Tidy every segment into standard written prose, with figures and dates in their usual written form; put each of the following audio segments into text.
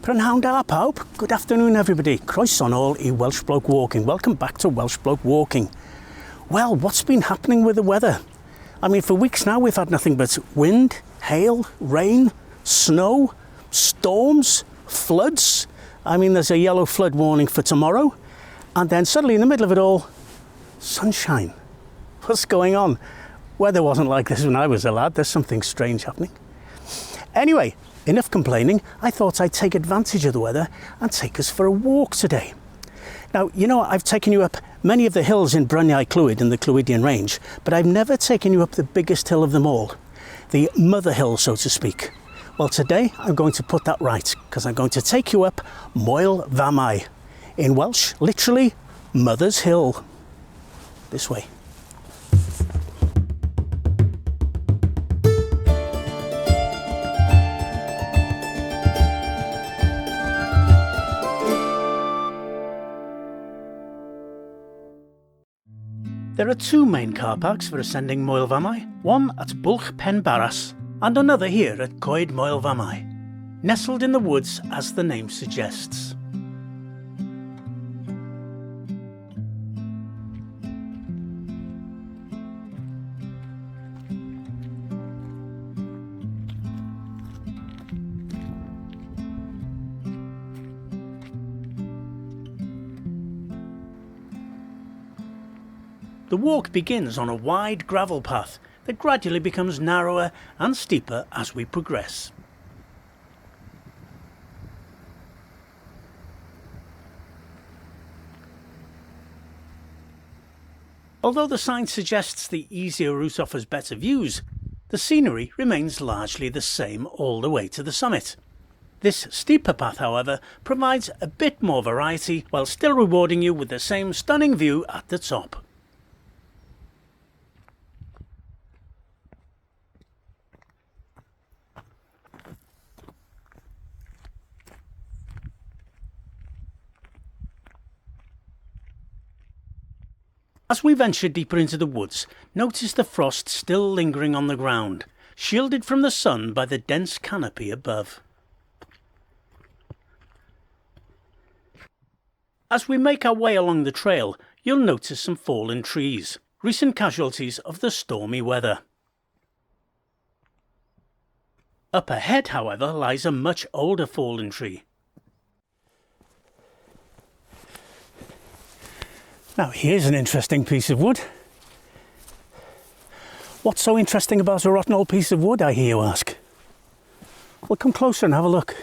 Prynhawn da pawb. Good afternoon everybody. Chroeso nôl I WelshBloke Walking. Welcome back to WelshBloke Walking. Well, what's been happening with the weather? I mean, for weeks now we've had nothing but wind, hail, rain, snow, storms, floods. I mean, there's a yellow flood warning for tomorrow. And then suddenly in the middle of it all, sunshine. What's going on? Weather wasn't like this when I was a lad. There's something strange happening. Anyway, enough complaining. I thought I'd take advantage of the weather and take us for a walk today. Now, you know, I've taken you up many of the hills in Bryniau Clwyd in the Clwydian range, but I've never taken you up the biggest hill of them all, the mother hill, so to speak. Well, today I'm going to put that right, because I'm going to take you up Moel Famau. In Welsh, literally, Mother's Hill. This way. There are two main car parks for ascending Moel Famau, one at Bwlch Pen Baras and another here at Coed Moel Famau, nestled in the woods as the name suggests. The walk begins on a wide gravel path that gradually becomes narrower and steeper as we progress. Although the sign suggests the easier route offers better views, the scenery remains largely the same all the way to the summit. This steeper path, however, provides a bit more variety while still rewarding you with the same stunning view at the top. As we venture deeper into the woods, notice the frost still lingering on the ground, shielded from the sun by the dense canopy above. As we make our way along the trail, you'll notice some fallen trees, recent casualties of the stormy weather. Up ahead, however, lies a much older fallen tree. Now here's an interesting piece of wood. What's so interesting about a rotten old piece of wood, I hear you ask? Well, come closer and have a look.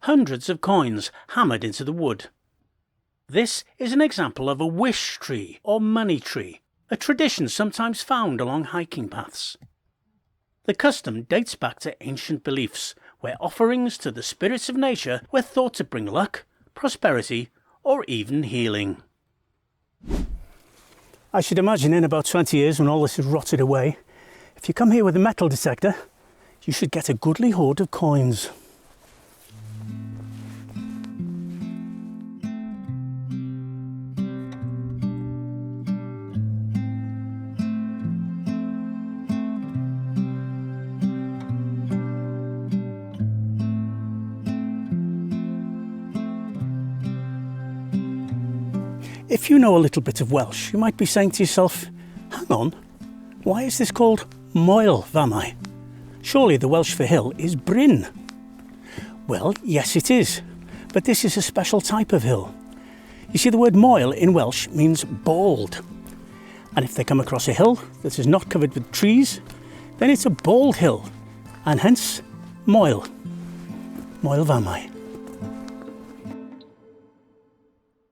Hundreds of coins hammered into the wood. This is an example of a wish tree or money tree, a tradition sometimes found along hiking paths. The custom dates back to ancient beliefs, where offerings to the spirits of nature were thought to bring luck, prosperity, or even healing. I should imagine in about 20 years, when all this is rotted away, if you come here with a metal detector, you should get a goodly hoard of coins. If you know a little bit of Welsh, you might be saying to yourself, hang on, why is this called Moel Famau? Surely the Welsh for hill is Bryn. Well, yes it is, but this is a special type of hill. You see, the word Moel in Welsh means bald. And if they come across a hill that is not covered with trees, then it's a bald hill, and hence Moel. Moel Famau.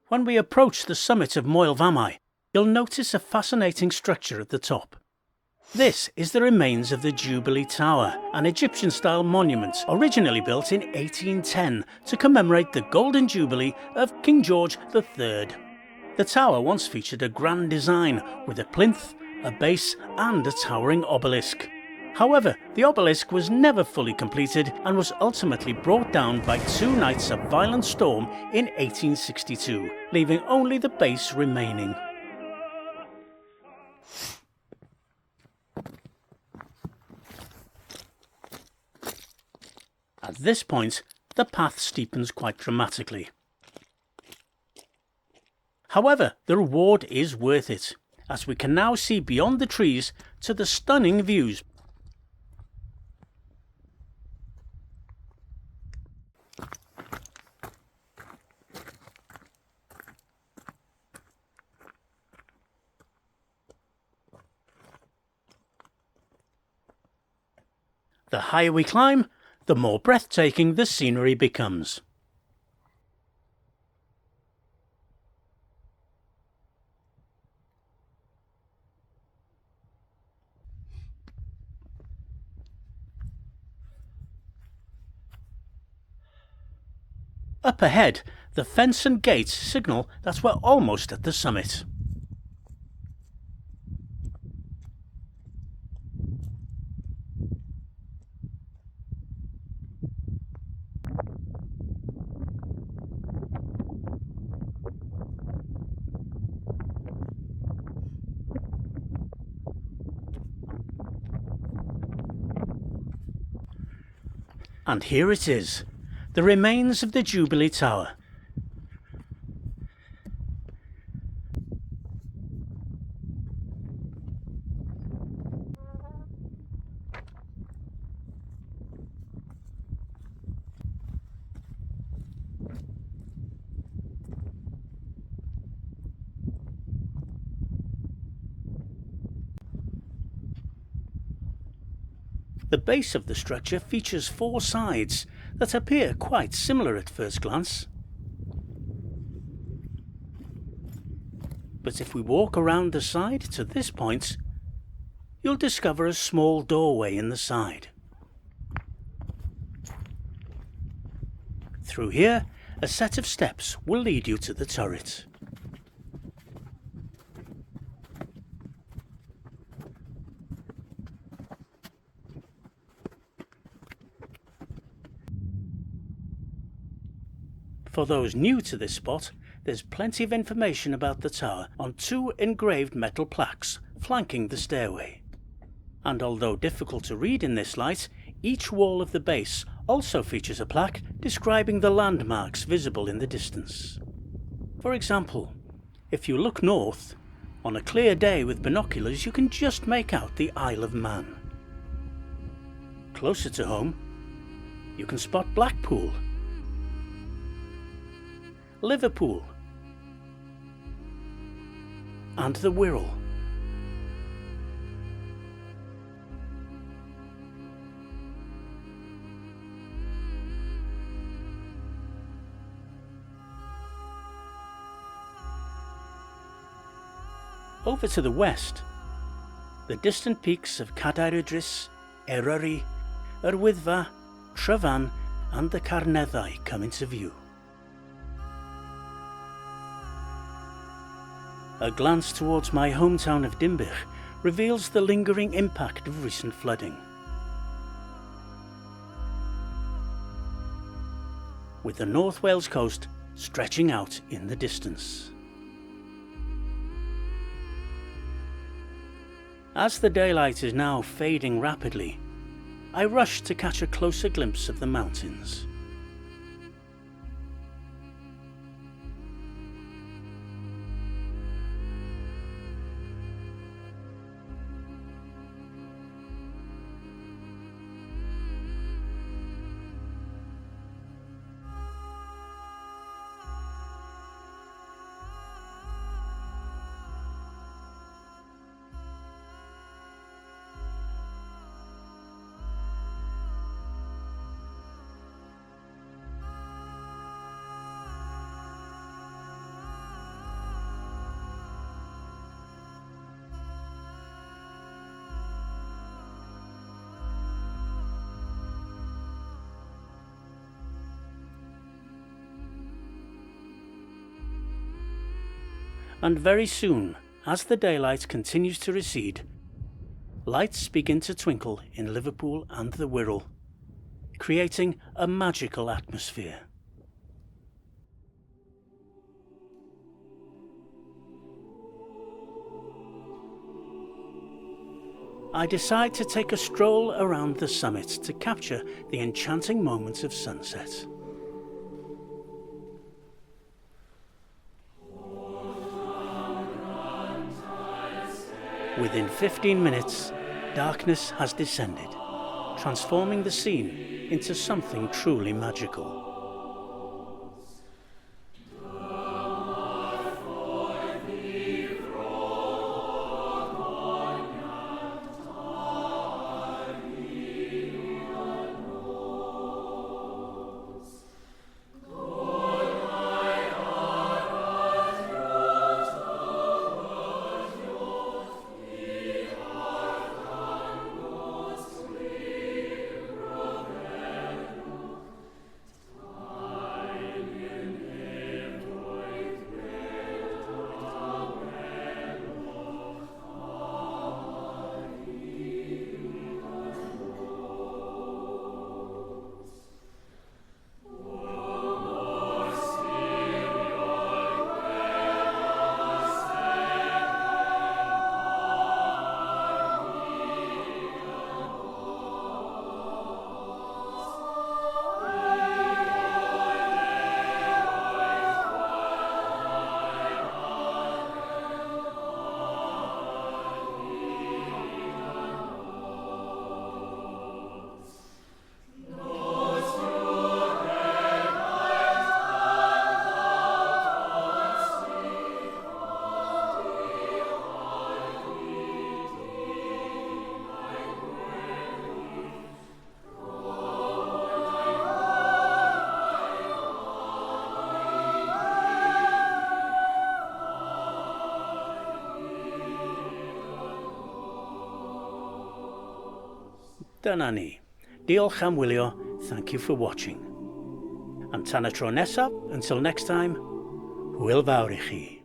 When we approach the summit of Moel Famau, you'll notice a fascinating structure at the top. This is the remains of the Jubilee Tower, an Egyptian-style monument originally built in 1810 to commemorate the Golden Jubilee of King George III. The tower once featured a grand design with a plinth, a base and a towering obelisk. However, the obelisk was never fully completed and was ultimately brought down by 2 nights of violent storm in 1862, leaving only the base remaining. At this point, the path steepens quite dramatically. However, the reward is worth it, as we can now see beyond the trees to the stunning views. The higher we climb, the more breathtaking the scenery becomes. Up ahead, the fence and gates signal that we're almost at the summit. And here it is, the remains of the Jubilee Tower. The base of the structure features 4 sides that appear quite similar at first glance. But if we walk around the side to this point, you'll discover a small doorway in the side. Through here, a set of steps will lead you to the turret. For those new to this spot, there's plenty of information about the tower on 2 engraved metal plaques flanking the stairway. And although difficult to read in this light, each wall of the base also features a plaque describing the landmarks visible in the distance. For example, if you look north, on a clear day with binoculars you can just make out the Isle of Man. Closer to home, you can spot Blackpool, Liverpool, and the Wirral. Over to the west, the distant peaks of Cadair Idris, Eryri, Yr Wyddfa, Tryfan and the Carneddau come into view. A glance towards my hometown of Dinbych reveals the lingering impact of recent flooding. With the North Wales coast stretching out in the distance. As the daylight is now fading rapidly, I rush to catch a closer glimpse of the mountains. And very soon, as the daylight continues to recede, lights begin to twinkle in Liverpool and the Wirral, creating a magical atmosphere. I decide to take a stroll around the summit to capture the enchanting moments of sunset. Within 15 minutes, darkness has descended, transforming the scene into something truly magical. Dyna ni. Diolch am wylio. Thank you for watching. Am tan y tro nesaf, until next time, hwyl fawr i chi.